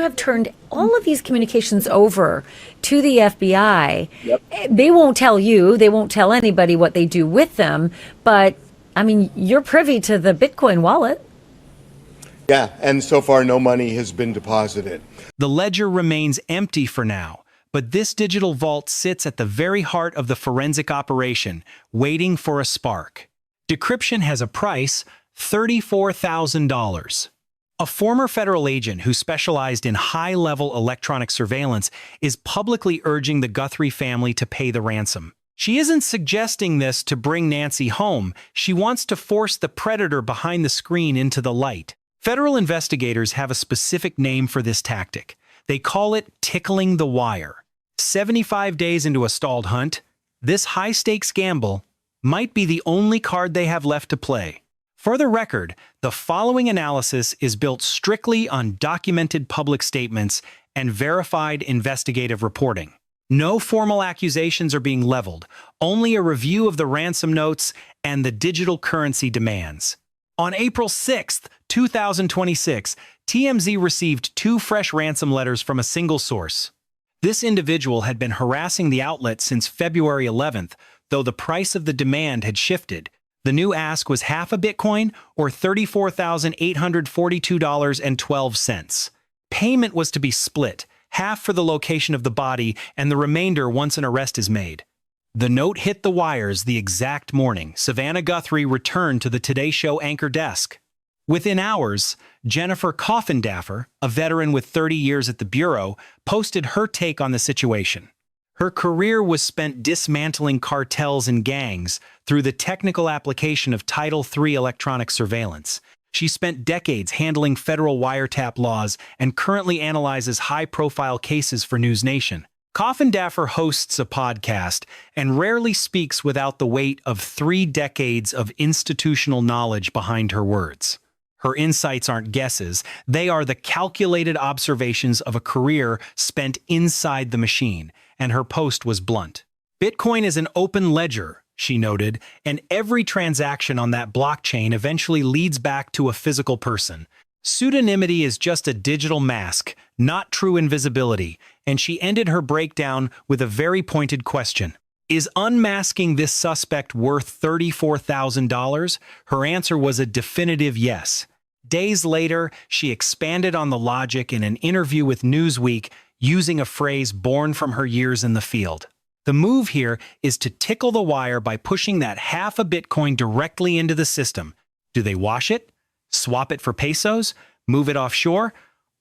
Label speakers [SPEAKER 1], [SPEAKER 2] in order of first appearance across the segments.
[SPEAKER 1] have turned all of these communications over to the FBI.
[SPEAKER 2] Yep.
[SPEAKER 1] They won't tell you, they won't tell anybody what they do with them, but I mean, you're privy to the Bitcoin wallet.
[SPEAKER 2] Yeah, and so far no money has been deposited.
[SPEAKER 3] The ledger remains empty for now, but this digital vault sits at the very heart of the forensic operation, waiting for a spark. Decryption has a price, $34,000. A former federal agent who specialized in high-level electronic surveillance is publicly urging the Guthrie family to pay the ransom. She isn't suggesting this to bring Nancy home. She wants to force the predator behind the screen into the light. Federal investigators have a specific name for this tactic. They call it tickling the wire. 75 days into a stalled hunt, this high-stakes gamble might be the only card they have left to play. For the record, the following analysis is built strictly on documented public statements and verified investigative reporting. No formal accusations are being leveled, only a review of the ransom notes and the digital currency demands. On April 6, 2026, TMZ received 2 fresh ransom letters from a single source. This individual had been harassing the outlet since February 11th, though the price of the demand had shifted. The new ask was half a Bitcoin, or $34,842.12. Payment was to be split, half for the location of the body and the remainder once an arrest is made. The note hit the wires the exact morning Savannah Guthrie returned to the Today Show anchor desk. Within hours, Jennifer Coffindaffer, a veteran with 30 years at the Bureau, posted her take on the situation. Her career was spent dismantling cartels and gangs through the technical application of Title III electronic surveillance. She spent decades handling federal wiretap laws and currently analyzes high-profile cases for News Nation. Coffindaffer hosts a podcast and rarely speaks without the weight of 3 decades of institutional knowledge behind her words. Her insights aren't guesses, they are the calculated observations of a career spent inside the machine, and her post was blunt. Bitcoin is an open ledger, she noted, and every transaction on that blockchain eventually leads back to a physical person. Pseudonymity is just a digital mask, not true invisibility, and she ended her breakdown with a very pointed question. Is unmasking this suspect worth $34,000? Her answer was a definitive yes. Days later, she expanded on the logic in an interview with Newsweek, using a phrase born from her years in the field. The move here is to tickle the wire by pushing that half a Bitcoin directly into the system. Do they wash it? Swap it for pesos? Move it offshore?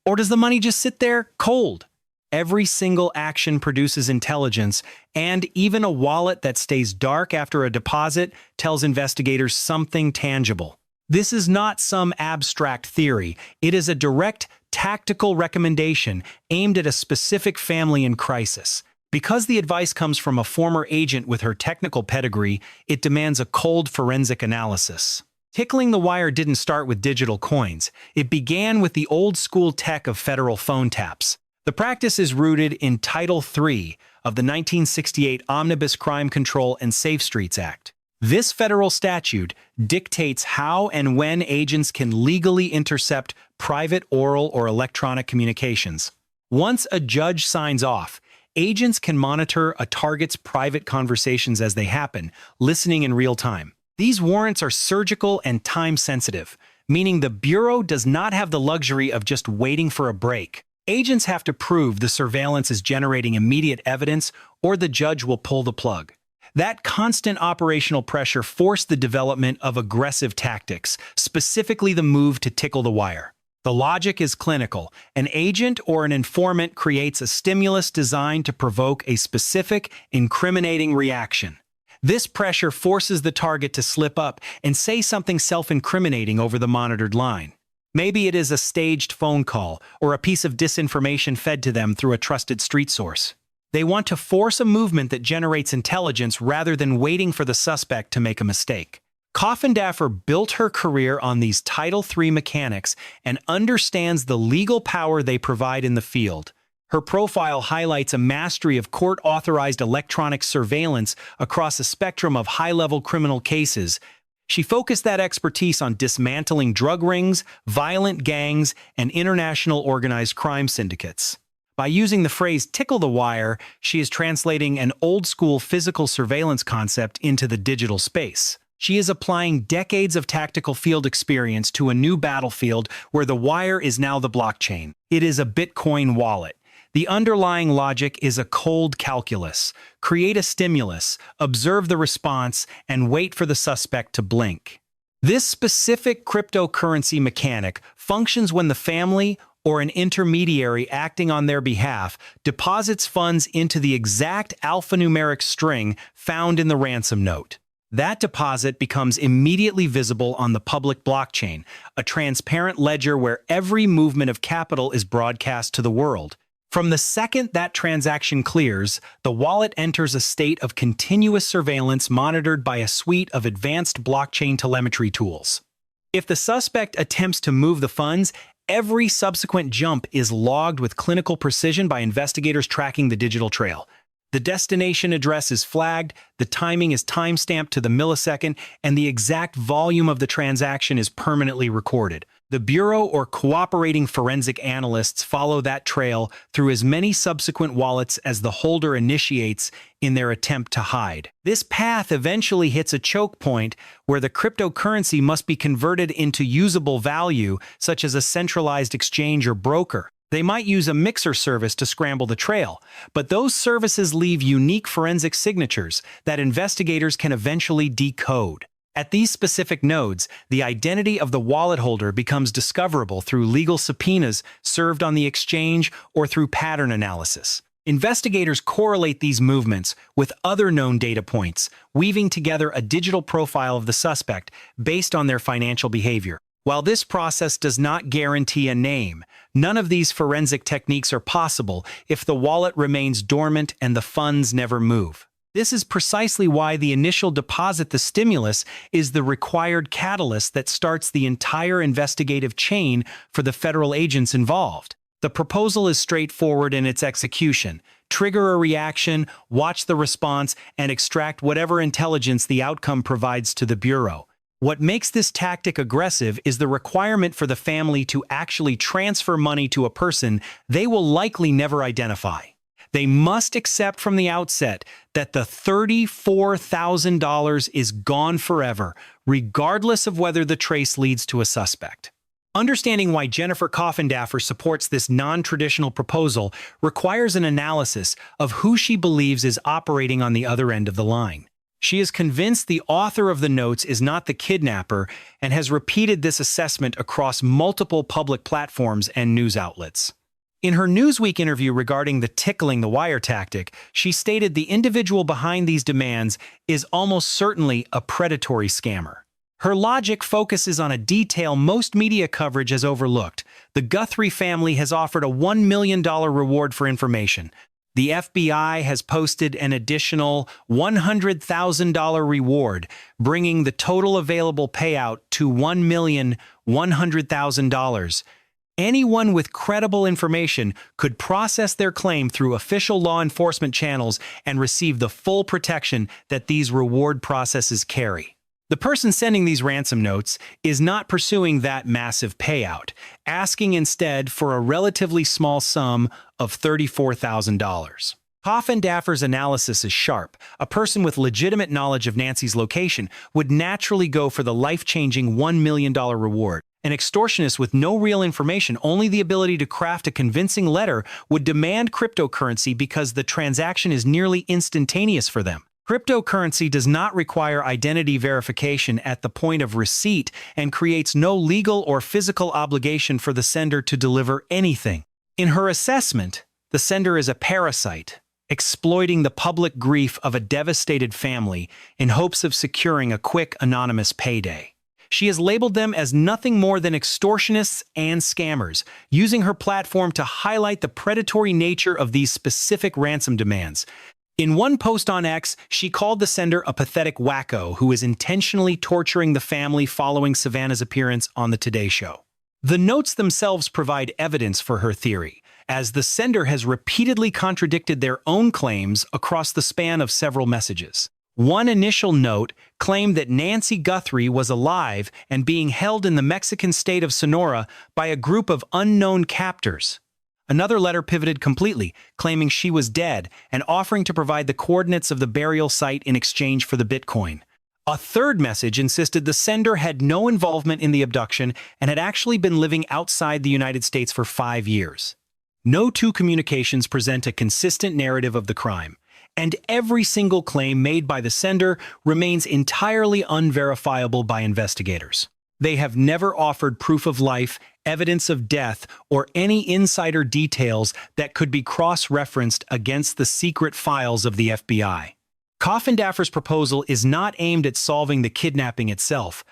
[SPEAKER 3] Or does the money just sit there cold? Every single action produces intelligence, and even a wallet that stays dark after a deposit tells investigators something tangible. This is not some abstract theory. It is a direct, tactical recommendation aimed at a specific family in crisis. Because the advice comes from a former agent with her technical pedigree, it demands a cold forensic analysis. Tickling the wire didn't start with digital coins. It began with the old-school tech of federal phone taps. The practice is rooted in Title III of the 1968 Omnibus Crime Control and Safe Streets Act. This federal statute dictates how and when agents can legally intercept private oral or electronic communications. Once a judge signs off, agents can monitor a target's private conversations as they happen, listening in real time. These warrants are surgical and time-sensitive, meaning the Bureau does not have the luxury of just waiting for a break. Agents have to prove the surveillance is generating immediate evidence, or the judge will pull the plug. That constant operational pressure forced the development of aggressive tactics, specifically the move to tickle the wire. The logic is clinical. An agent or an informant creates a stimulus designed to provoke a specific, incriminating reaction. This pressure forces the target to slip up and say something self-incriminating over the monitored line. Maybe it is a staged phone call or a piece of disinformation fed to them through a trusted street source. They want to force a movement that generates intelligence rather than waiting for the suspect to make a mistake. Coffindaffer built her career on these Title III mechanics and understands the legal power they provide in the field. Her profile highlights a mastery of court-authorized electronic surveillance across a spectrum of high-level criminal cases. She focused that expertise on dismantling drug rings, violent gangs, and international organized crime syndicates. By using the phrase tickle the wire, she is translating an old-school physical surveillance concept into the digital space. She is applying decades of tactical field experience to a new battlefield where the wire is now the blockchain. It is a Bitcoin wallet. The underlying logic is a cold calculus. Create a stimulus, observe the response, and wait for the suspect to blink. This specific cryptocurrency mechanic functions when the family or an intermediary acting on their behalf deposits funds into the exact alphanumeric string found in the ransom note. That deposit becomes immediately visible on the public blockchain, a transparent ledger where every movement of capital is broadcast to the world. From the second that transaction clears, the wallet enters a state of continuous surveillance monitored by a suite of advanced blockchain telemetry tools. If the suspect attempts to move the funds, every subsequent jump is logged with clinical precision by investigators tracking the digital trail. The destination address is flagged, the timing is timestamped to the millisecond, and the exact volume of the transaction is permanently recorded. The Bureau or cooperating forensic analysts follow that trail through as many subsequent wallets as the holder initiates in their attempt to hide. This path eventually hits a choke point where the cryptocurrency must be converted into usable value, such as a centralized exchange or broker. They might use a mixer service to scramble the trail, but those services leave unique forensic signatures that investigators can eventually decode. At these specific nodes, the identity of the wallet holder becomes discoverable through legal subpoenas served on the exchange or through pattern analysis. Investigators correlate these movements with other known data points, weaving together a digital profile of the suspect based on their financial behavior. While this process does not guarantee a name, none of these forensic techniques are possible if the wallet remains dormant and the funds never move. This is precisely why the initial deposit, the stimulus, is the required catalyst that starts the entire investigative chain for the federal agents involved. The proposal is straightforward in its execution. Trigger a reaction, watch the response, and extract whatever intelligence the outcome provides to the Bureau. What makes this tactic aggressive is the requirement for the family to actually transfer money to a person they will likely never identify. They must accept from the outset that the $34,000 is gone forever, regardless of whether the trace leads to a suspect. Understanding why Jennifer Coffindaffer supports this non-traditional proposal requires an analysis of who she believes is operating on the other end of the line. She is convinced the author of the notes is not the kidnapper and has repeated this assessment across multiple public platforms and news outlets. In her Newsweek interview regarding the tickling the wire tactic, she stated the individual behind these demands is almost certainly a predatory scammer. Her logic focuses on a detail most media coverage has overlooked. The Guthrie family has offered a $1 million reward for information. The FBI has posted an additional $100,000 reward, bringing the total available payout to $1,100,000. Anyone with credible information could process their claim through official law enforcement channels and receive the full protection that these reward processes carry. The person sending these ransom notes is not pursuing that massive payout, asking instead for a relatively small sum of $34,000. Coffindaffer's analysis is sharp. A person with legitimate knowledge of Nancy's location would naturally go for the life-changing $1 million reward. An extortionist with no real information, only the ability to craft a convincing letter, would demand cryptocurrency because the transaction is nearly instantaneous for them. Cryptocurrency does not require identity verification at the point of receipt and creates no legal or physical obligation for the sender to deliver anything. In her assessment, the sender is a parasite, exploiting the public grief of a devastated family in hopes of securing a quick, anonymous payday. She has labeled them as nothing more than extortionists and scammers, using her platform to highlight the predatory nature of these specific ransom demands. In one post on X, she called the sender a pathetic wacko who is intentionally torturing the family following Savannah's appearance on The Today Show. The notes themselves provide evidence for her theory, as the sender has repeatedly contradicted their own claims across the span of several messages. One initial note claimed that Nancy Guthrie was alive and being held in the Mexican state of Sonora by a group of unknown captors. Another letter pivoted completely, claiming she was dead and offering to provide the coordinates of the burial site in exchange for the Bitcoin. A third message insisted the sender had no involvement in the abduction and had actually been living outside the United States for 5 years. No two communications present a consistent narrative of the crime, and every single claim made by the sender remains entirely unverifiable by investigators. They have never offered proof of life, evidence of death, or any insider details that could be cross-referenced against the secret files of the FBI. Coffindaffer's proposal is not aimed at solving the kidnapping itself,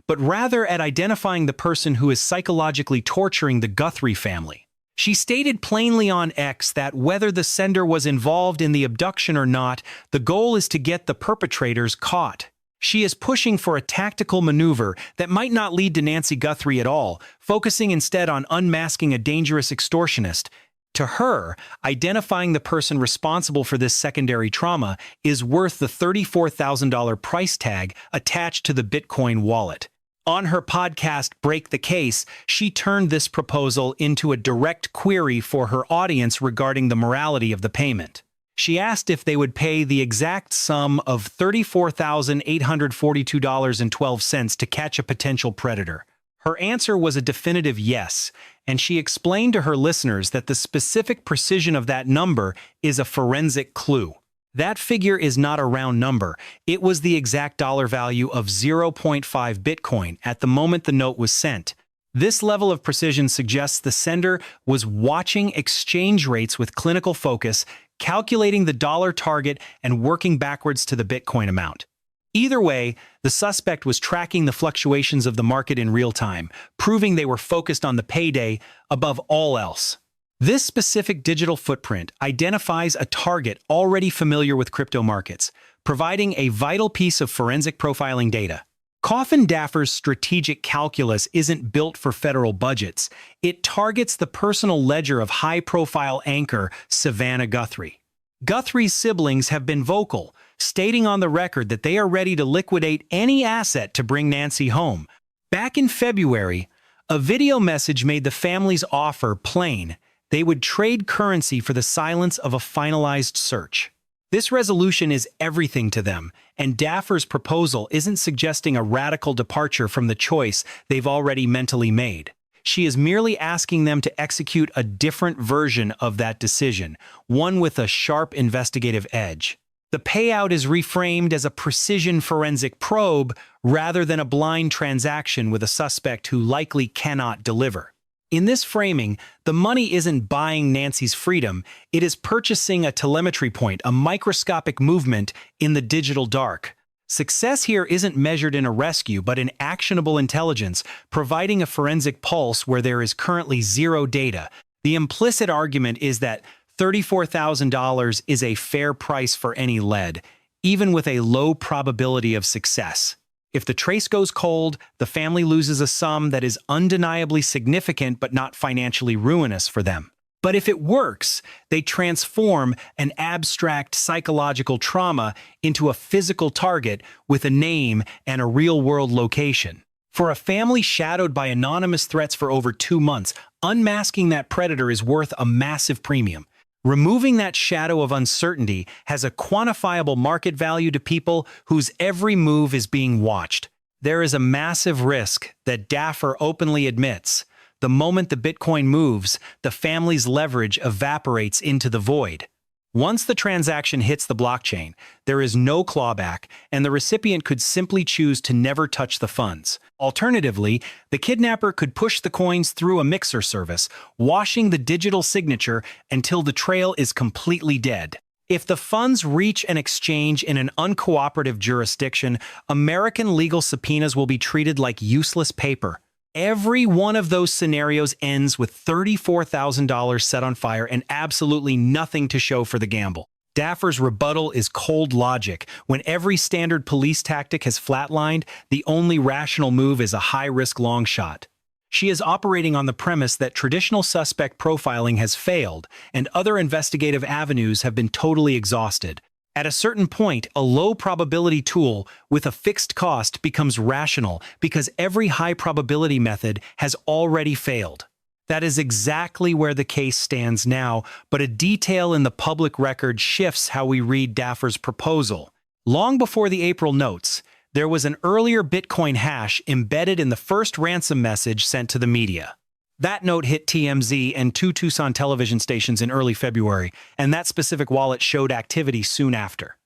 [SPEAKER 3] but rather at identifying the person who is psychologically torturing the Guthrie family. She stated plainly on X that whether the sender was involved in the abduction or not, the goal is to get the perpetrators caught. She is pushing for a tactical maneuver that might not lead to Nancy Guthrie at all, focusing instead on unmasking a dangerous extortionist. To her, identifying the person responsible for this secondary trauma is worth the $34,000 price tag attached to the Bitcoin wallet. On her podcast, Break the Case, she turned this proposal into a direct query for her audience regarding the morality of the payment. She asked if they would pay the exact sum of $34,842.12 to catch a potential predator. Her answer was a definitive yes, and she explained to her listeners that the specific precision of that number is a forensic clue. That figure is not a round number. It was the exact dollar value of 0.5 Bitcoin at the moment the note was sent. This level of precision suggests the sender was watching exchange rates with clinical focus, calculating the dollar target, and working backwards to the Bitcoin amount. Either way, the suspect was tracking the fluctuations of the market in real time, proving they were focused on the payday above all else. This specific digital footprint identifies a target already familiar with crypto markets, providing a vital piece of forensic profiling data. Coffindaffer's strategic calculus isn't built for federal budgets. It targets the personal ledger of high-profile anchor Savannah Guthrie. Guthrie's siblings have been vocal, stating on the record that they are ready to liquidate any asset to bring Nancy home. Back in February, a video message made the family's offer plain. They would trade currency for the silence of a finalized search. This resolution is everything to them, and Daffer's proposal isn't suggesting a radical departure from the choice they've already mentally made. She is merely asking them to execute a different version of that decision, one with a sharp investigative edge. The payout is reframed as a precision forensic probe rather than a blind transaction with a suspect who likely cannot deliver. In this framing, the money isn't buying Nancy's freedom, it is purchasing a telemetry point, a microscopic movement in the digital dark. Success here isn't measured in a rescue, but in actionable intelligence, providing a forensic pulse where there is currently zero data. The implicit argument is that $34,000 is a fair price for any lead, even with a low probability of success. If the trace goes cold, the family loses a sum that is undeniably significant but not financially ruinous for them. But if it works, they transform an abstract psychological trauma into a physical target with a name and a real-world location. For a family shadowed by anonymous threats for over 2 months, unmasking that predator is worth a massive premium. Removing that shadow of uncertainty has a quantifiable market value to people whose every move is being watched. There is a massive risk that Daffer openly admits. The moment the Bitcoin moves, the family's leverage evaporates into the void. Once the transaction hits the blockchain, there is no clawback, and the recipient could simply choose to never touch the funds. Alternatively, the kidnapper could push the coins through a mixer service, washing the digital signature until the trail is completely dead. If the funds reach an exchange in an uncooperative jurisdiction, American legal subpoenas will be treated like useless paper. Every one of those scenarios ends with $34,000 set on fire and absolutely nothing to show for the gamble. Daffer's rebuttal is cold logic. When every standard police tactic has flatlined, the only rational move is a high-risk long shot. She is operating on the premise that traditional suspect profiling has failed and other investigative avenues have been totally exhausted. At a certain point, a low probability tool with a fixed cost becomes rational because every high probability method has already failed. That is exactly where the case stands now, but a detail in the public record shifts how we read Daffer's proposal. Long before the April notes, there was an earlier Bitcoin hash embedded in the first ransom message sent to the media. That note hit TMZ and two Tucson television stations in early February, and that specific wallet showed activity soon after.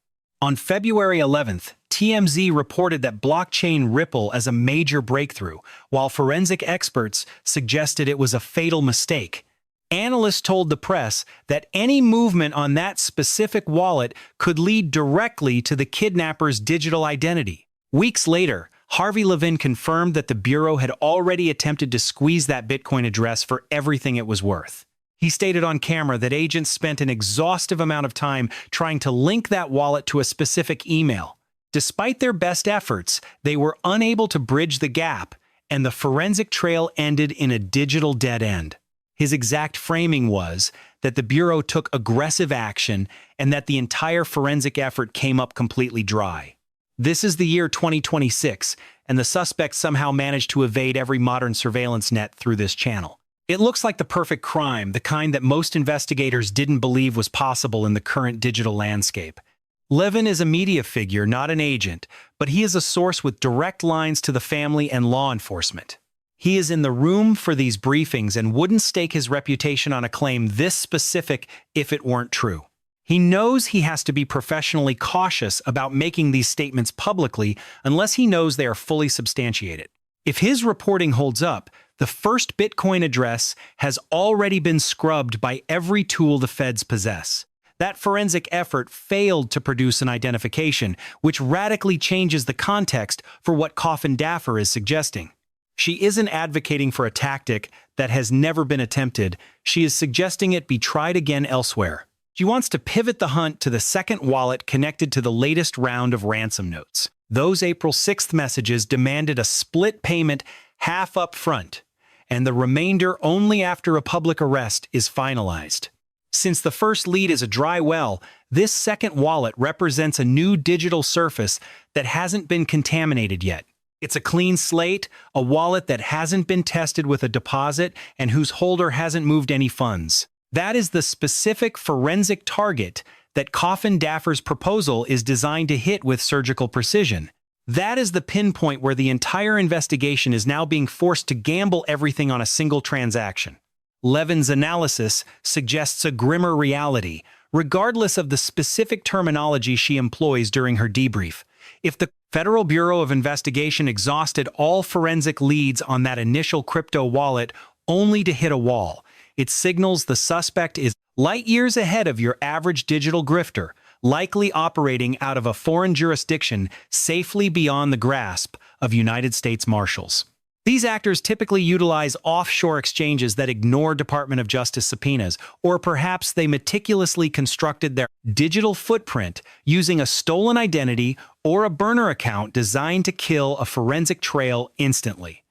[SPEAKER 3] On February 11th, TMZ reported that blockchain Ripple as a major breakthrough, while forensic experts suggested it was a fatal mistake. Analysts told the press that any movement on that specific wallet could lead directly to the kidnapper's digital identity. Weeks later, Harvey Levin confirmed that the Bureau had already attempted to squeeze that Bitcoin address for everything it was worth. He stated on camera that agents spent an exhaustive amount of time trying to link that wallet to a specific email. Despite their best efforts, they were unable to bridge the gap, and the forensic trail ended in a digital dead end. His exact framing was that the Bureau took aggressive action and that the entire forensic effort came up completely dry. This is the year 2026, and the suspect somehow managed to evade every modern surveillance net through this channel. It looks like the perfect crime, the kind that most investigators didn't believe was possible in the current digital landscape. Levin is a media figure, not an agent, but he is a source with direct lines to the family and law enforcement. He is in the room for these briefings and wouldn't stake his reputation on a claim this specific if it weren't true. He knows he has to be professionally cautious about making these statements publicly unless he knows they are fully substantiated. If his reporting holds up, the first Bitcoin address has already been scrubbed by every tool the feds possess. That forensic effort failed to produce an identification, which radically changes the context for what Coffindaffer is suggesting. She isn't advocating for a tactic that has never been attempted. She is suggesting it be tried again elsewhere. She wants to pivot the hunt to the second wallet connected to the latest round of ransom notes. Those April 6th messages demanded a split payment half up front, and the remainder only after a public arrest is finalized. Since the first lead is a dry well, this second wallet represents a new digital surface that hasn't been contaminated yet. It's a clean slate, a wallet that hasn't been tested with a deposit and whose holder hasn't moved any funds. That is the specific forensic target that Coffindaffer's proposal is designed to hit with surgical precision. That is the pinpoint where the entire investigation is now being forced to gamble everything on a single transaction. Levin's analysis suggests a grimmer reality, regardless of the specific terminology she employs during her debrief. If the Federal Bureau of Investigation exhausted all forensic leads on that initial crypto wallet only to hit a wall, it signals the suspect is light years ahead of your average digital grifter, likely operating out of a foreign jurisdiction safely beyond the grasp of United States Marshals. These actors typically utilize offshore exchanges that ignore Department of Justice subpoenas, or perhaps they meticulously constructed their digital footprint using a stolen identity or a burner account designed to kill a forensic trail instantly.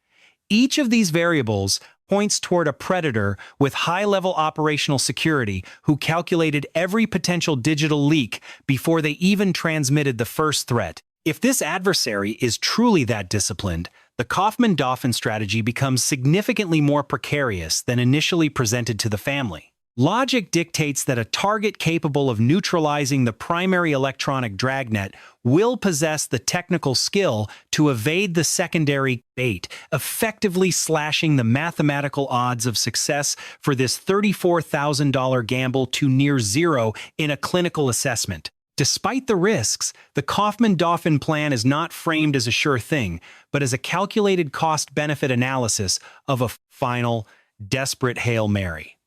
[SPEAKER 3] Each of these variables points toward a predator with high-level operational security who calculated every potential digital leak before they even transmitted the first threat. If this adversary is truly that disciplined, the Coffindaffer strategy becomes significantly more precarious than initially presented to the family. Logic dictates that a target capable of neutralizing the primary electronic dragnet will possess the technical skill to evade the secondary bait, effectively slashing the mathematical odds of success for this $34,000 gamble to near zero in a clinical assessment. Despite the risks, the Coffindaffer plan is not framed as a sure thing, but as a calculated cost-benefit analysis of a final, desperate Hail Mary.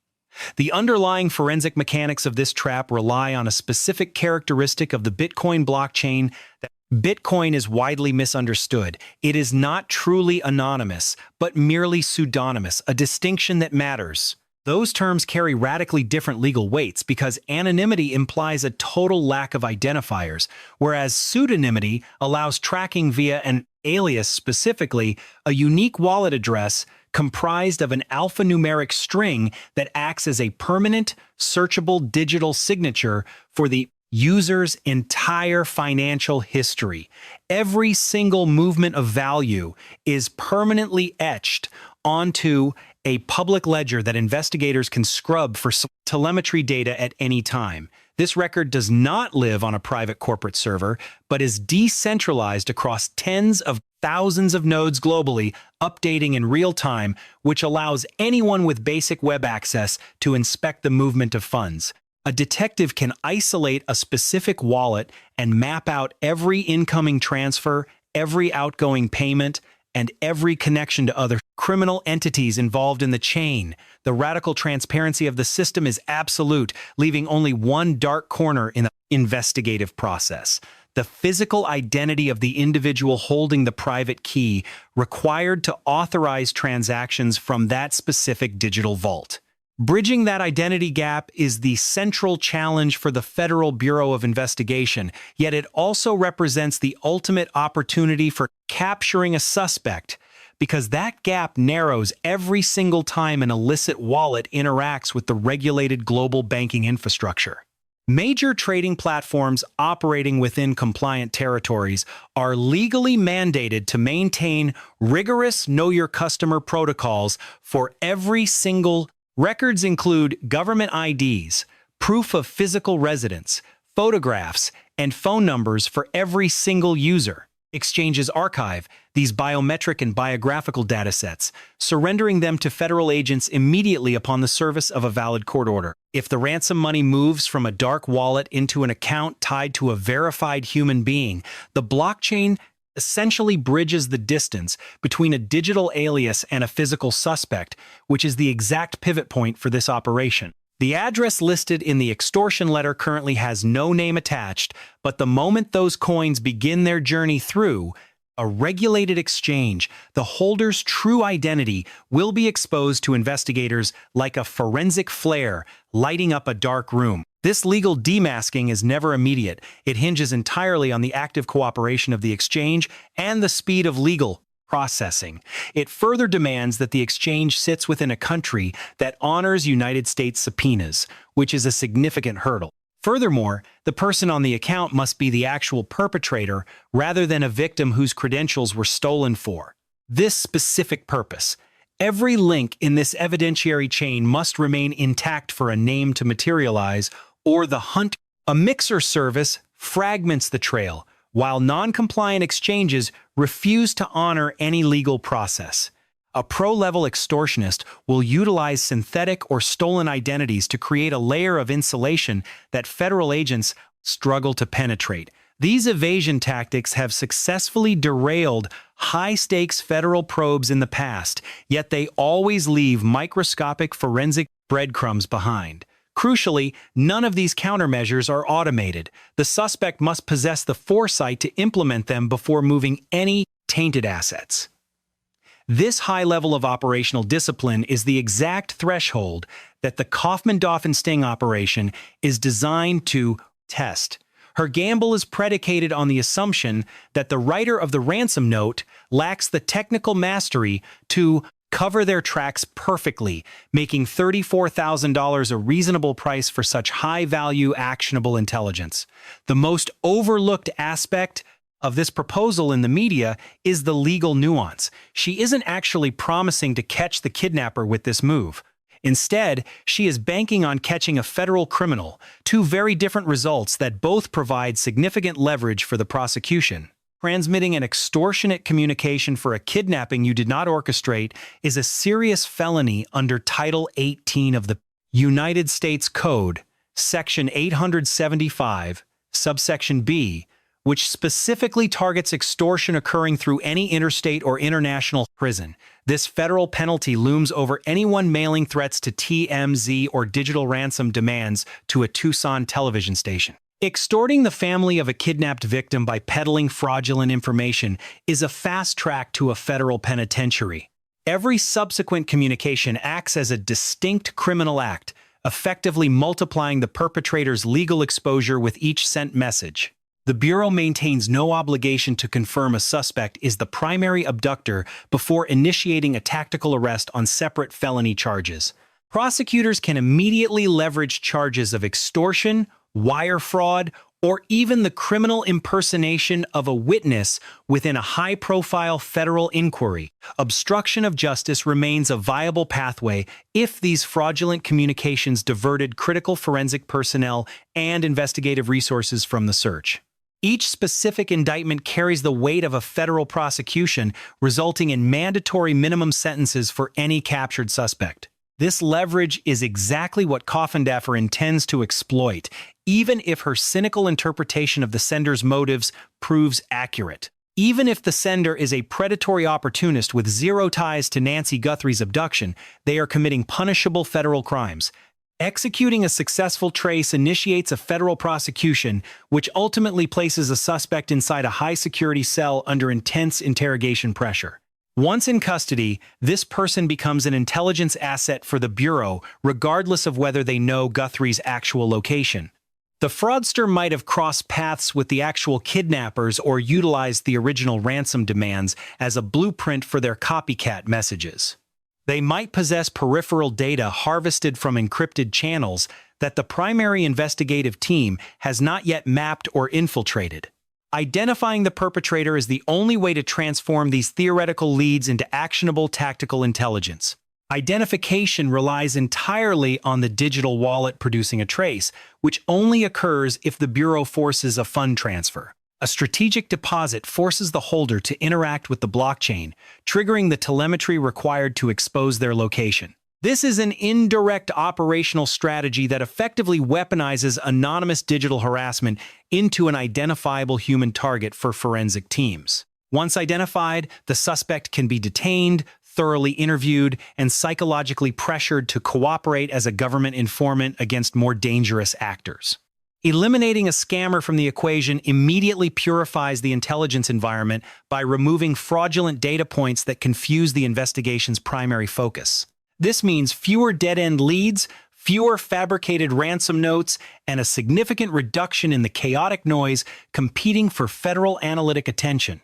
[SPEAKER 3] The underlying forensic mechanics of this trap rely on a specific characteristic of the Bitcoin blockchain that Bitcoin is widely misunderstood. It is not truly anonymous, but merely pseudonymous, a distinction that matters. Those terms carry radically different legal weights because anonymity implies a total lack of identifiers, whereas pseudonymity allows tracking via an alias, specifically a unique wallet address comprised of an alphanumeric string that acts as a permanent, searchable digital signature for the user's entire financial history. Every single movement of value is permanently etched onto a public ledger that investigators can scrub for telemetry data at any time. This record does not live on a private corporate server, but is decentralized across tens of thousands of nodes globally, updating in real time, which allows anyone with basic web access to inspect the movement of funds. A detective can isolate a specific wallet and map out every incoming transfer, every outgoing payment, and every connection to other criminal entities involved in the chain. The radical transparency of the system is absolute, leaving only one dark corner in the investigative process: the physical identity of the individual holding the private key required to authorize transactions from that specific digital vault. Bridging that identity gap is the central challenge for the Federal Bureau of Investigation, yet it also represents the ultimate opportunity for capturing a suspect, because that gap narrows every single time an illicit wallet interacts with the regulated global banking infrastructure. Major trading platforms operating within compliant territories are legally mandated to maintain rigorous Know Your Customer protocols for every single. Records include government IDs, proof of physical residence, photographs, and phone numbers for every single user. Exchanges archive these biometric and biographical datasets, surrendering them to federal agents immediately upon the service of a valid court order. If the ransom money moves from a dark wallet into an account tied to a verified human being, the blockchain essentially bridges the distance between a digital alias and a physical suspect, which is the exact pivot point for this operation. The address listed in the extortion letter currently has no name attached, but the moment those coins begin their journey through a regulated exchange, the holder's true identity will be exposed to investigators like a forensic flare lighting up a dark room. This legal demasking is never immediate. It hinges entirely on the active cooperation of the exchange and the speed of legal processing. It further demands that the exchange sits within a country that honors United States subpoenas, which is a significant hurdle. Furthermore, the person on the account must be the actual perpetrator rather than a victim whose credentials were stolen for this specific purpose. Every link in this evidentiary chain must remain intact for a name to materialize, or the hunt. A mixer service fragments the trail, while non-compliant exchanges refuse to honor any legal process. A pro-level extortionist will utilize synthetic or stolen identities to create a layer of insulation that federal agents struggle to penetrate. These evasion tactics have successfully derailed high-stakes federal probes in the past, yet they always leave microscopic forensic breadcrumbs behind. Crucially, none of these countermeasures are automated. The suspect must possess the foresight to implement them before moving any tainted assets. This high level of operational discipline is the exact threshold that the Coffindaffer sting operation is designed to test. Her gamble is predicated on the assumption that the writer of the ransom note lacks the technical mastery to cover their tracks perfectly, making $34,000 a reasonable price for such high-value, actionable intelligence. The most overlooked aspect of this proposal in the media is the legal nuance. She isn't actually promising to catch the kidnapper with this move. Instead, she is banking on catching a federal criminal, two very different results that both provide significant leverage for the prosecution. Transmitting an extortionate communication for a kidnapping you did not orchestrate is a serious felony under Title 18 of the United States Code, Section 875, subsection B, which specifically targets extortion occurring through any interstate or international prison. This federal penalty looms over anyone mailing threats to TMZ or digital ransom demands to a Tucson television station. Extorting the family of a kidnapped victim by peddling fraudulent information is a fast track to a federal penitentiary. Every subsequent communication acts as a distinct criminal act, effectively multiplying the perpetrator's legal exposure with each sent message. The Bureau maintains no obligation to confirm a suspect is the primary abductor before initiating a tactical arrest on separate felony charges. Prosecutors can immediately leverage charges of extortion, wire fraud, or even the criminal impersonation of a witness within a high-profile federal inquiry, obstruction of justice remains a viable pathway if these fraudulent communications diverted critical forensic personnel and investigative resources from the search. Each specific indictment carries the weight of a federal prosecution, resulting in mandatory minimum sentences for any captured suspect. This leverage is exactly what Coffindaffer intends to exploit, even if her cynical interpretation of the sender's motives proves accurate. Even if the sender is a predatory opportunist with zero ties to Nancy Guthrie's abduction, they are committing punishable federal crimes. Executing a successful trace initiates a federal prosecution, which ultimately places a suspect inside a high-security cell under intense interrogation pressure. Once in custody, this person becomes an intelligence asset for the Bureau, regardless of whether they know Guthrie's actual location. The fraudster might have crossed paths with the actual kidnappers or utilized the original ransom demands as a blueprint for their copycat messages. They might possess peripheral data harvested from encrypted channels that the primary investigative team has not yet mapped or infiltrated. Identifying the perpetrator is the only way to transform these theoretical leads into actionable tactical intelligence. Identification relies entirely on the digital wallet producing a trace, which only occurs if the Bureau forces a fund transfer. A strategic deposit forces the holder to interact with the blockchain, triggering the telemetry required to expose their location. This is an indirect operational strategy that effectively weaponizes anonymous digital harassment into an identifiable human target for forensic teams. Once identified, the suspect can be detained, thoroughly interviewed, and psychologically pressured to cooperate as a government informant against more dangerous actors. Eliminating a scammer from the equation immediately purifies the intelligence environment by removing fraudulent data points that confuse the investigation's primary focus. This means fewer dead-end leads, fewer fabricated ransom notes, and a significant reduction in the chaotic noise competing for federal analytic attention.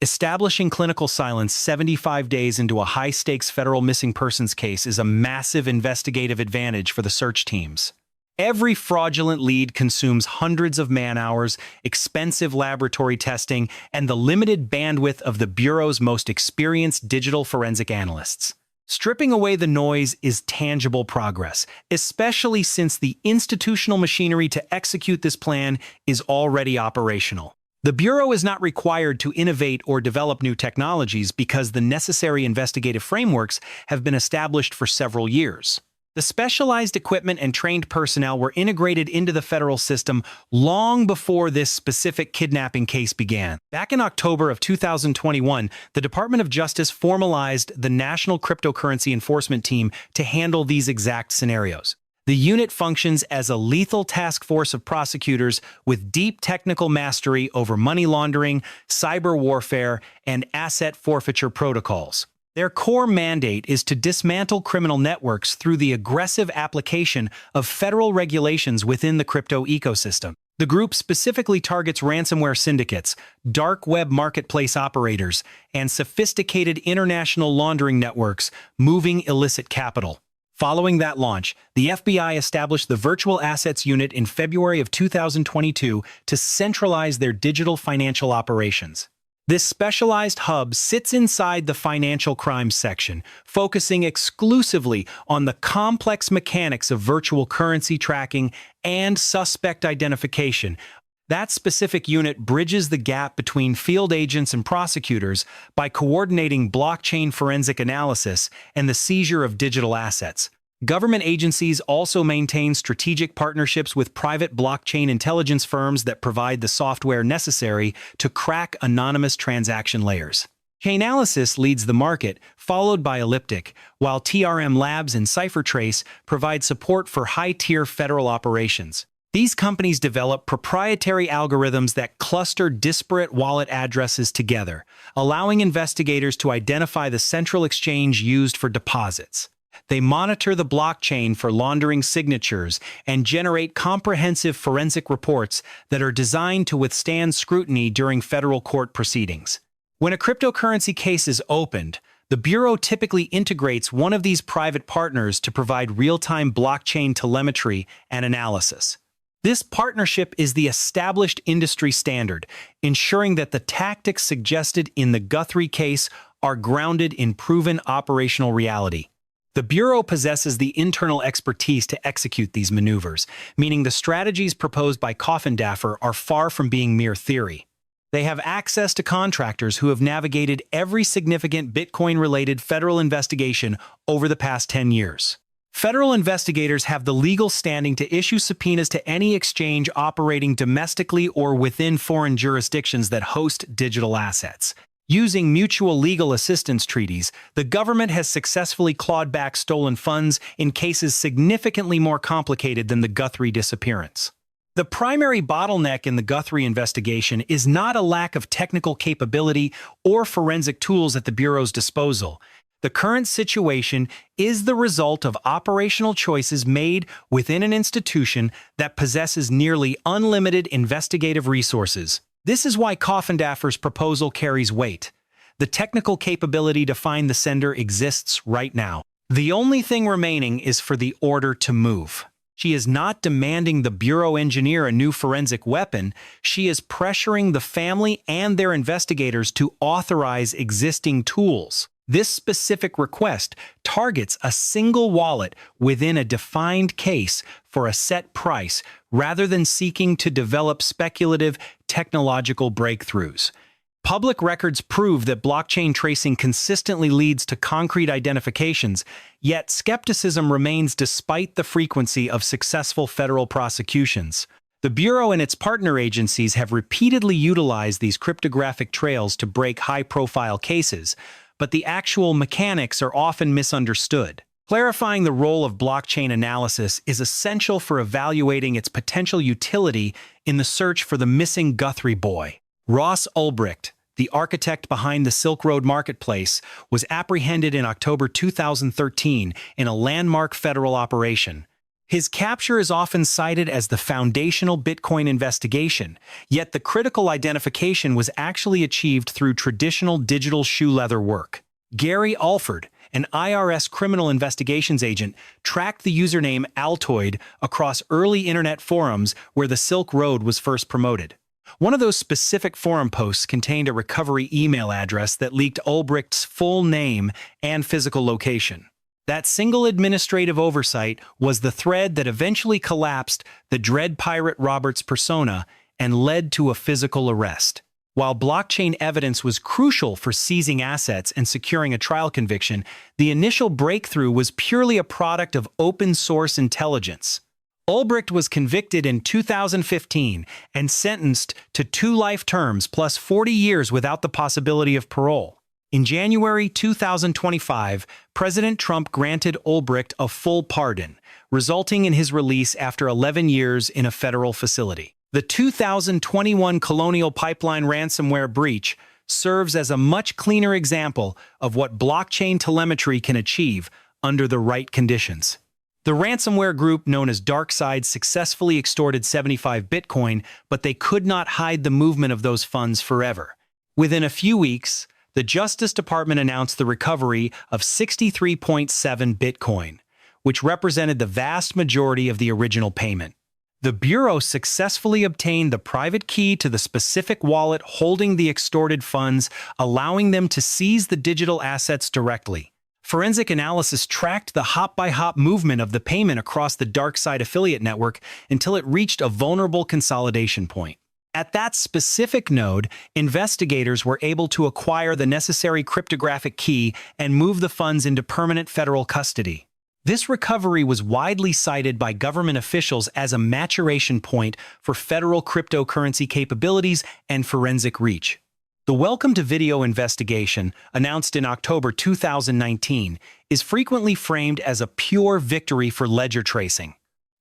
[SPEAKER 3] Establishing clinical silence 75 days into a high-stakes federal missing persons case is a massive investigative advantage for the search teams. Every fraudulent lead consumes hundreds of man-hours, expensive laboratory testing, and the limited bandwidth of the Bureau's most experienced digital forensic analysts. Stripping away the noise is tangible progress, especially since the institutional machinery to execute this plan is already operational. The Bureau is not required to innovate or develop new technologies because the necessary investigative frameworks have been established for several years. The specialized equipment and trained personnel were integrated into the federal system long before this specific kidnapping case began. Back in October of 2021, the Department of Justice formalized the National Cryptocurrency Enforcement Team to handle these exact scenarios. The unit functions as a lethal task force of prosecutors with deep technical mastery over money laundering, cyber warfare, and asset forfeiture protocols. Their core mandate is to dismantle criminal networks through the aggressive application of federal regulations within the crypto ecosystem. The group specifically targets ransomware syndicates, dark web marketplace operators, and sophisticated international laundering networks moving illicit capital. Following that launch, the FBI established the Virtual Assets Unit in February of 2022 to centralize their digital financial operations. This specialized hub sits inside the financial crimes section, focusing exclusively on the complex mechanics of virtual currency tracking and suspect identification. That specific unit bridges the gap between field agents and prosecutors by coordinating blockchain forensic analysis and the seizure of digital assets. Government agencies also maintain strategic partnerships with private blockchain intelligence firms that provide the software necessary to crack anonymous transaction layers. Chainalysis leads the market, followed by Elliptic, while TRM Labs and CipherTrace provide support for high-tier federal operations. These companies develop proprietary algorithms that cluster disparate wallet addresses together, allowing investigators to identify the central exchange used for deposits. They monitor the blockchain for laundering signatures and generate comprehensive forensic reports that are designed to withstand scrutiny during federal court proceedings. When a cryptocurrency case is opened, the Bureau typically integrates one of these private partners to provide real-time blockchain telemetry and analysis. This partnership is the established industry standard, ensuring that the tactics suggested in the Guthrie case are grounded in proven operational reality. The Bureau possesses the internal expertise to execute these maneuvers, meaning the strategies proposed by Coffindaffer are far from being mere theory. They have access to contractors who have navigated every significant Bitcoin-related federal investigation over the past 10 years. Federal investigators have the legal standing to issue subpoenas to any exchange operating domestically or within foreign jurisdictions that host digital assets. Using mutual legal assistance treaties, the government has successfully clawed back stolen funds in cases significantly more complicated than the Guthrie disappearance. The primary bottleneck in the Guthrie investigation is not a lack of technical capability or forensic tools at the Bureau's disposal. The current situation is the result of operational choices made within an institution that possesses nearly unlimited investigative resources. This is why Coffindaffer's proposal carries weight. The technical capability to find the sender exists right now. The only thing remaining is for the order to move. She is not demanding the Bureau engineer a new forensic weapon. She is pressuring the family and their investigators to authorize existing tools. This specific request targets a single wallet within a defined case for a set price rather than seeking to develop speculative technological breakthroughs. Public records prove that blockchain tracing consistently leads to concrete identifications, yet skepticism remains despite the frequency of successful federal prosecutions. The Bureau and its partner agencies have repeatedly utilized these cryptographic trails to break high-profile cases, but the actual mechanics are often misunderstood. Clarifying the role of blockchain analysis is essential for evaluating its potential utility in the search for the missing Guthrie boy. Ross Ulbricht, the architect behind the Silk Road Marketplace, was apprehended in October 2013 in a landmark federal operation. His capture is often cited as the foundational Bitcoin investigation, yet the critical identification was actually achieved through traditional digital shoe leather work. Gary Alford, an IRS criminal investigations agent, tracked the username Altoid across early internet forums where the Silk Road was first promoted. One of those specific forum posts contained a recovery email address that leaked Ulbricht's full name and physical location. That single administrative oversight was the thread that eventually collapsed the Dread Pirate Roberts persona and led to a physical arrest. While blockchain evidence was crucial for seizing assets and securing a trial conviction, the initial breakthrough was purely a product of open-source intelligence. Ulbricht was convicted in 2015 and sentenced to 2 life terms plus 40 years without the possibility of parole. In January 2025, President Trump granted Ulbricht a full pardon, resulting in his release after 11 years in a federal facility. The 2021 Colonial Pipeline ransomware breach serves as a much cleaner example of what blockchain telemetry can achieve under the right conditions. The ransomware group known as DarkSide successfully extorted 75 Bitcoin, but they could not hide the movement of those funds forever. Within a few weeks, the Justice Department announced the recovery of 63.7 Bitcoin, which represented the vast majority of the original payment. The Bureau successfully obtained the private key to the specific wallet holding the extorted funds, allowing them to seize the digital assets directly. Forensic analysis tracked the hop-by-hop movement of the payment across the DarkSide affiliate network until it reached a vulnerable consolidation point. At that specific node, investigators were able to acquire the necessary cryptographic key and move the funds into permanent federal custody. This recovery was widely cited by government officials as a maturation point for federal cryptocurrency capabilities and forensic reach. The Welcome to Video investigation, announced in October 2019, is frequently framed as a pure victory for ledger tracing.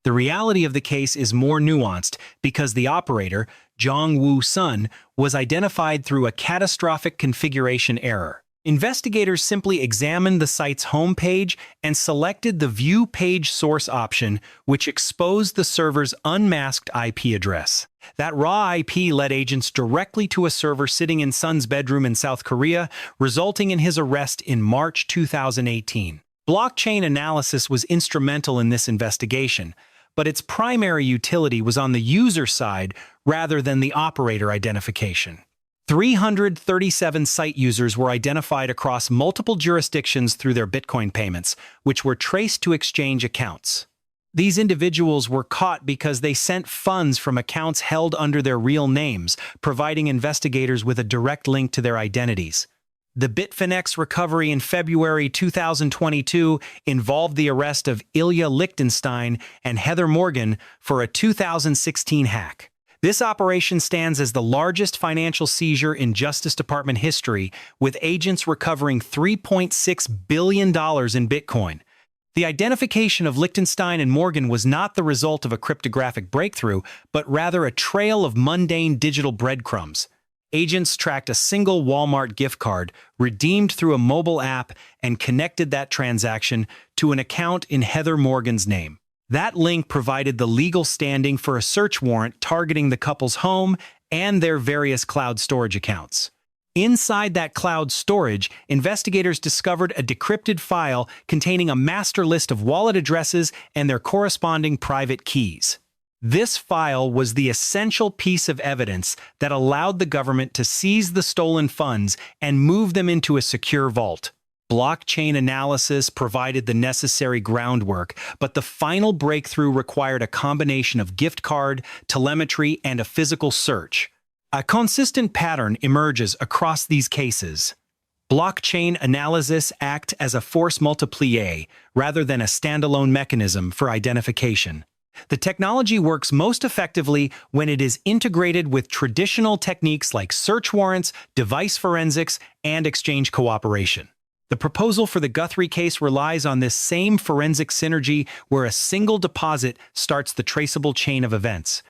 [SPEAKER 3] The reality of the case is more nuanced because the operator, Jong-Woo Sun, was identified through a catastrophic configuration error. Investigators simply examined the site's homepage and selected the View Page Source option, which exposed the server's unmasked IP address. That raw IP led agents directly to a server sitting in Sun's bedroom in South Korea, resulting in his arrest in March 2018. Blockchain analysis was instrumental in this investigation, but its primary utility was on the user side rather than the operator identification. 337 site users were identified across multiple jurisdictions through their Bitcoin payments, which were traced to exchange accounts. These individuals were caught because they sent funds from accounts held under their real names, providing investigators with a direct link to their identities. The Bitfinex recovery in February 2022 involved the arrest of Ilya Lichtenstein and Heather Morgan for a 2016 hack. This operation stands as the largest financial seizure in Justice Department history, with agents recovering $3.6 billion in Bitcoin. The identification of Lichtenstein and Morgan was not the result of a cryptographic breakthrough, but rather a trail of mundane digital breadcrumbs. Agents tracked a single Walmart gift card, redeemed through a mobile app, and connected that transaction to an account in Heather Morgan's name. That link provided the legal standing for a search warrant targeting the couple's home and their various cloud storage accounts. Inside that cloud storage, investigators discovered a decrypted file containing a master list of wallet addresses and their corresponding private keys. This file was the essential piece of evidence that allowed the government to seize the stolen funds and move them into a secure vault. Blockchain analysis provided the necessary groundwork, but the final breakthrough required a combination of gift card, telemetry, and a physical search. A consistent pattern emerges across these cases. Blockchain analysis acts as a force multiplier rather than a standalone mechanism for identification. The technology works most effectively when it is integrated with traditional techniques like search warrants, device forensics, and exchange cooperation. The proposal for the Guthrie case relies on this same forensic synergy where a single deposit starts the traceable chain of events.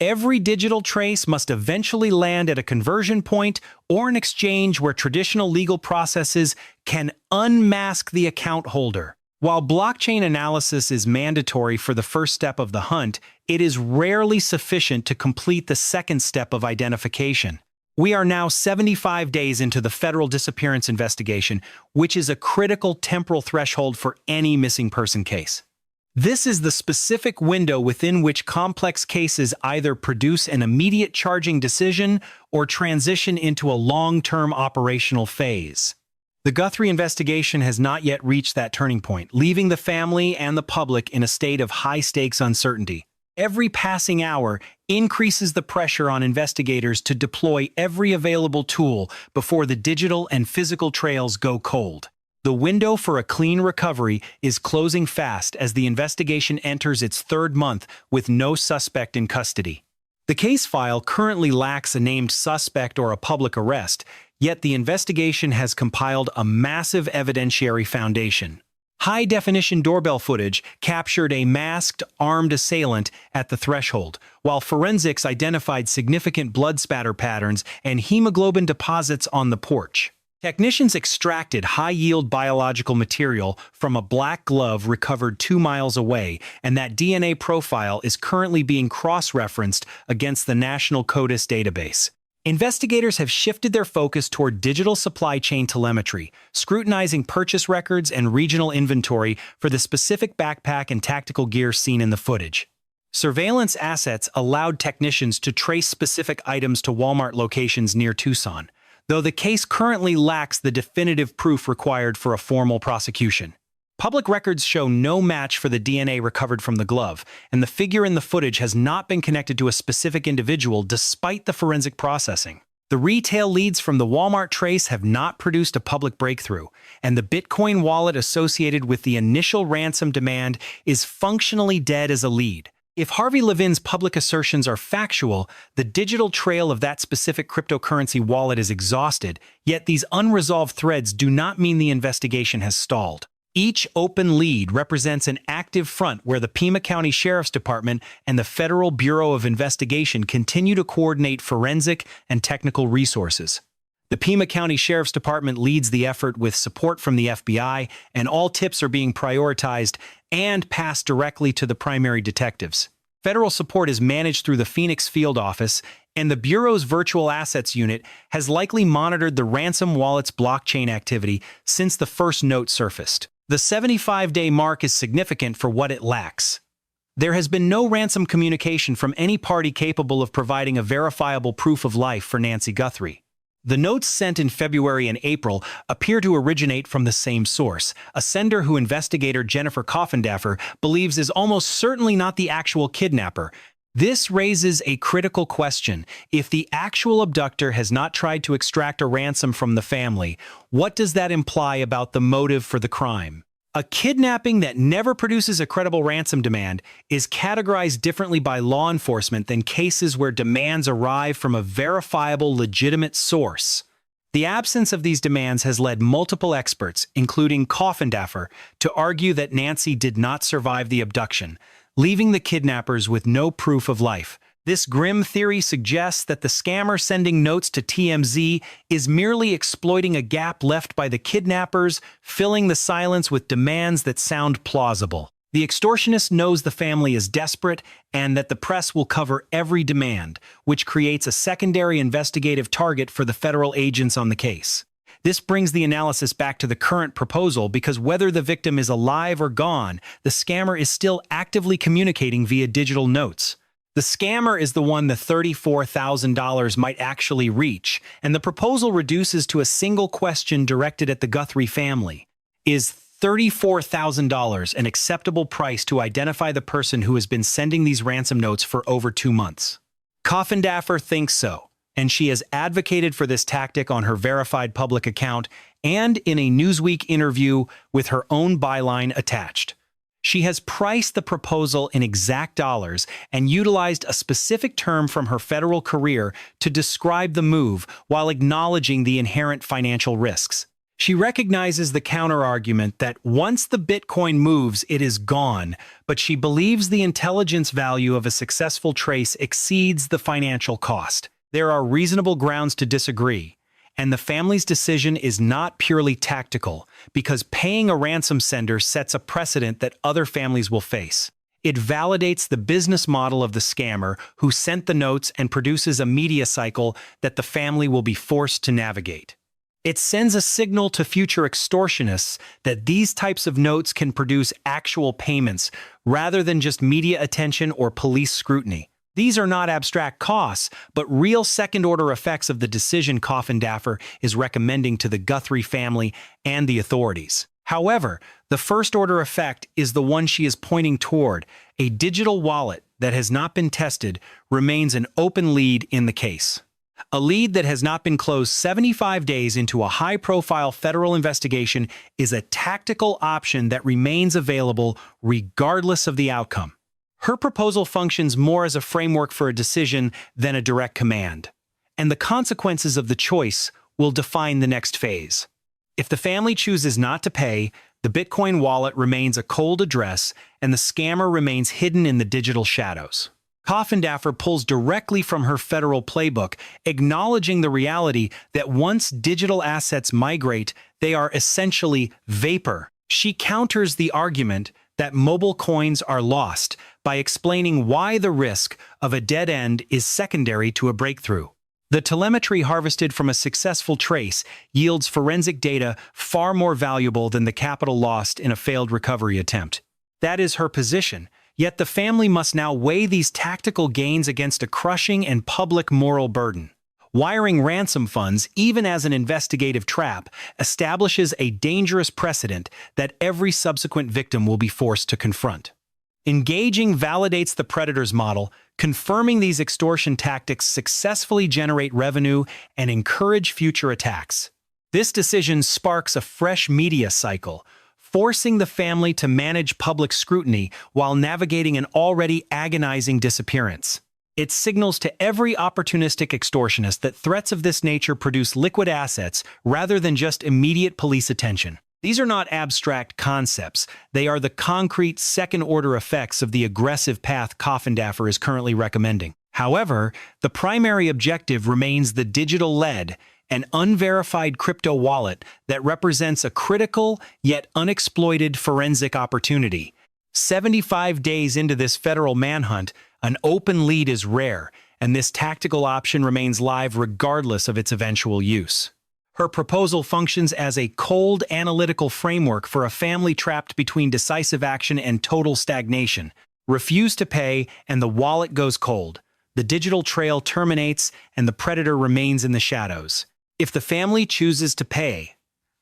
[SPEAKER 3] Every digital trace must eventually land at a conversion point or an exchange where traditional legal processes can unmask the account holder. While blockchain analysis is mandatory for the first step of the hunt, it is rarely sufficient to complete the second step of identification. We are now 75 days into the federal disappearance investigation, which is a critical temporal threshold for any missing person case. This is the specific window within which complex cases either produce an immediate charging decision or transition into a long-term operational phase. The Guthrie investigation has not yet reached that turning point, leaving the family and the public in a state of high-stakes uncertainty. Every passing hour increases the pressure on investigators to deploy every available tool before the digital and physical trails go cold. The window for a clean recovery is closing fast as the investigation enters its third month with no suspect in custody. The case file currently lacks a named suspect or a public arrest, yet the investigation has compiled a massive evidentiary foundation. High-definition doorbell footage captured a masked, armed assailant at the threshold, while forensics identified significant blood spatter patterns and hemoglobin deposits on the porch. Technicians extracted high-yield biological material from a black glove recovered 2 miles away, and that DNA profile is currently being cross-referenced against the National CODIS database. Investigators have shifted their focus toward digital supply chain telemetry, scrutinizing purchase records and regional inventory for the specific backpack and tactical gear seen in the footage. Surveillance assets allowed technicians to trace specific items to Walmart locations near Tucson, though the case currently lacks the definitive proof required for a formal prosecution. Public records show no match for the DNA recovered from the glove, and the figure in the footage has not been connected to a specific individual despite the forensic processing. The retail leads from the Walmart trace have not produced a public breakthrough, and the Bitcoin wallet associated with the initial ransom demand is functionally dead as a lead. If Harvey Levin's public assertions are factual, the digital trail of that specific cryptocurrency wallet is exhausted, yet these unresolved threads do not mean the investigation has stalled. Each open lead represents an active front where the Pima County Sheriff's Department and the Federal Bureau of Investigation continue to coordinate forensic and technical resources. The Pima County Sheriff's Department leads the effort with support from the FBI, and all tips are being prioritized and passed directly to the primary detectives. Federal support is managed through the Phoenix Field Office, and the Bureau's Virtual Assets Unit has likely monitored the ransom wallet's blockchain activity since the first note surfaced. The 75-day mark is significant for what it lacks. There has been no ransom communication from any party capable of providing a verifiable proof of life for Nancy Guthrie. The notes sent in February and April appear to originate from the same source, a sender who investigator Jennifer Coffindaffer believes is almost certainly not the actual kidnapper. This raises a critical question. If the actual abductor has not tried to extract a ransom from the family, what does that imply about the motive for the crime? A kidnapping that never produces a credible ransom demand is categorized differently by law enforcement than cases where demands arrive from a verifiable, legitimate source. The absence of these demands has led multiple experts, including Coffindaffer, to argue that Nancy did not survive the abduction, leaving the kidnappers with no proof of life. This grim theory suggests that the scammer sending notes to TMZ is merely exploiting a gap left by the kidnappers, filling the silence with demands that sound plausible. The extortionist knows the family is desperate and that the press will cover every demand, which creates a secondary investigative target for the federal agents on the case. This brings the analysis back to the current proposal because whether the victim is alive or gone, the scammer is still actively communicating via digital notes. The scammer is the one the $34,000 might actually reach, and the proposal reduces to a single question directed at the Guthrie family. Is $34,000 an acceptable price to identify the person who has been sending these ransom notes for over 2 months? Coffindaffer thinks so, and she has advocated for this tactic on her verified public account and in a Newsweek interview with her own byline attached. She has priced the proposal in exact dollars and utilized a specific term from her federal career to describe the move while acknowledging the inherent financial risks. She recognizes the counterargument that once the Bitcoin moves, it is gone, but she believes the intelligence value of a successful trace exceeds the financial cost. There are reasonable grounds to disagree, and the family's decision is not purely tactical, because paying a ransom sender sets a precedent that other families will face. It validates the business model of the scammer who sent the notes and produces a media cycle that the family will be forced to navigate. It sends a signal to future extortionists that these types of notes can produce actual payments rather than just media attention or police scrutiny. These are not abstract costs, but real second-order effects of the decision Coffindaffer is recommending to the Guthrie family and the authorities. However, the first-order effect is the one she is pointing toward. A digital wallet that has not been tested remains an open lead in the case. A lead that has not been closed 75 days into a high-profile federal investigation is a tactical option that remains available regardless of the outcome. Her proposal functions more as a framework for a decision than a direct command, and the consequences of the choice will define the next phase. If the family chooses not to pay, the Bitcoin wallet remains a cold address and the scammer remains hidden in the digital shadows. Coffindaffer pulls directly from her federal playbook, acknowledging the reality that once digital assets migrate, they are essentially vapor. She counters the argument that mobile coins are lost by explaining why the risk of a dead end is secondary to a breakthrough. The telemetry harvested from a successful trace yields forensic data far more valuable than the capital lost in a failed recovery attempt. That is her position, yet the family must now weigh these tactical gains against a crushing and public moral burden. Wiring ransom funds, even as an investigative trap, establishes a dangerous precedent that every subsequent victim will be forced to confront. Engaging validates the predator's model, confirming these extortion tactics successfully generate revenue and encourage future attacks. This decision sparks a fresh media cycle, forcing the family to manage public scrutiny while navigating an already agonizing disappearance. It signals to every opportunistic extortionist that threats of this nature produce liquid assets rather than just immediate police attention. These are not abstract concepts. They are the concrete second-order effects of the aggressive path Coffindaffer is currently recommending. However, the primary objective remains the digital lead, an unverified crypto wallet that represents a critical yet unexploited forensic opportunity. 75 days into this federal manhunt, an open lead is rare, and this tactical option remains live regardless of its eventual use. Her proposal functions as a cold analytical framework for a family trapped between decisive action and total stagnation. refuse to pay, and the wallet goes cold. The digital trail terminates, and the predator remains in the shadows. If the family chooses to pay,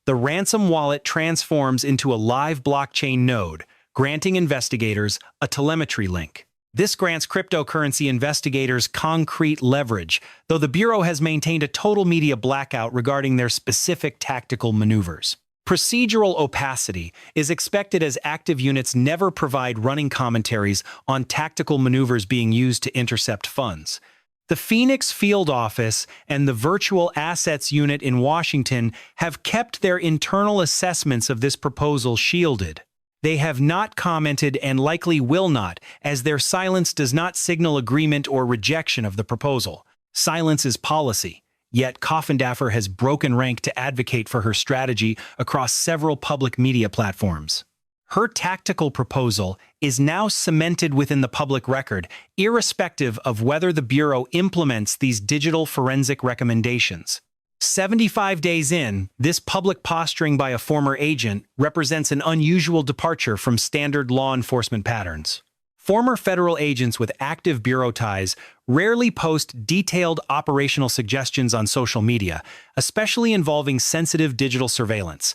[SPEAKER 3] the ransom wallet transforms into a live blockchain node, granting investigators a telemetry link. This grants cryptocurrency investigators concrete leverage, though the Bureau has maintained a total media blackout regarding their specific tactical maneuvers. Procedural opacity is expected as active units never provide running commentaries on tactical maneuvers being used to intercept funds. The Phoenix Field Office and the Virtual Assets Unit in Washington have kept their internal assessments of this proposal shielded. They have not commented and likely will not, as their silence does not signal agreement or rejection of the proposal. Silence is policy. Yet Coffindaffer has broken rank to advocate for her strategy across several public media platforms. Her tactical proposal is now cemented within the public record, irrespective of whether the Bureau implements these digital forensic recommendations. 75 days in, this public posturing by a former agent represents an unusual departure from standard law enforcement patterns. Former federal agents with active Bureau ties rarely post detailed operational suggestions on social media, especially involving sensitive digital surveillance.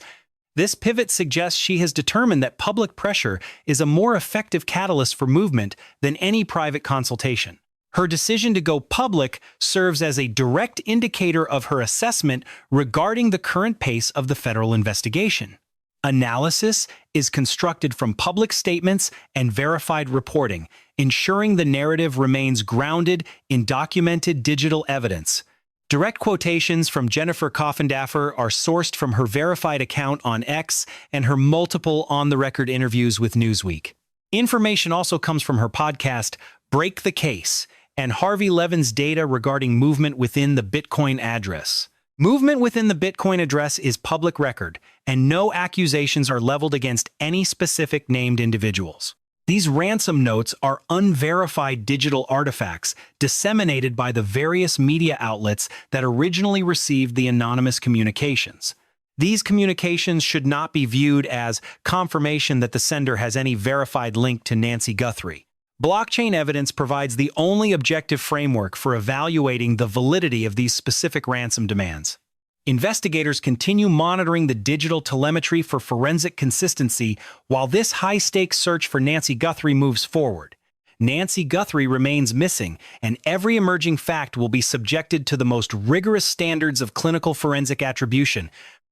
[SPEAKER 3] This pivot suggests she has determined that public pressure is a more effective catalyst for movement than any private consultation. Her decision to go public serves as a direct indicator of her assessment regarding the current pace of the federal investigation. Analysis is constructed from public statements and verified reporting, ensuring the narrative remains grounded in documented digital evidence. Direct quotations from Jennifer Coffindaffer are sourced from her verified account on X and her multiple on-the-record interviews with Newsweek. Information also comes from her podcast, Break the Case, and Harvey Levin's data regarding movement within the Bitcoin address. Movement within the Bitcoin address is public record, and no accusations are leveled against any specific named individuals. These ransom notes are unverified digital artifacts disseminated by the various media outlets that originally received the anonymous communications. These communications should not be viewed as confirmation that the sender has any verified link to Nancy Guthrie. Blockchain evidence provides the only objective framework for evaluating the validity of these specific ransom demands. Investigators continue monitoring the digital telemetry for forensic consistency while this high-stakes search for Nancy Guthrie moves forward. Nancy Guthrie remains missing, and every emerging fact will be subjected to the most rigorous standards of clinical forensic attribution,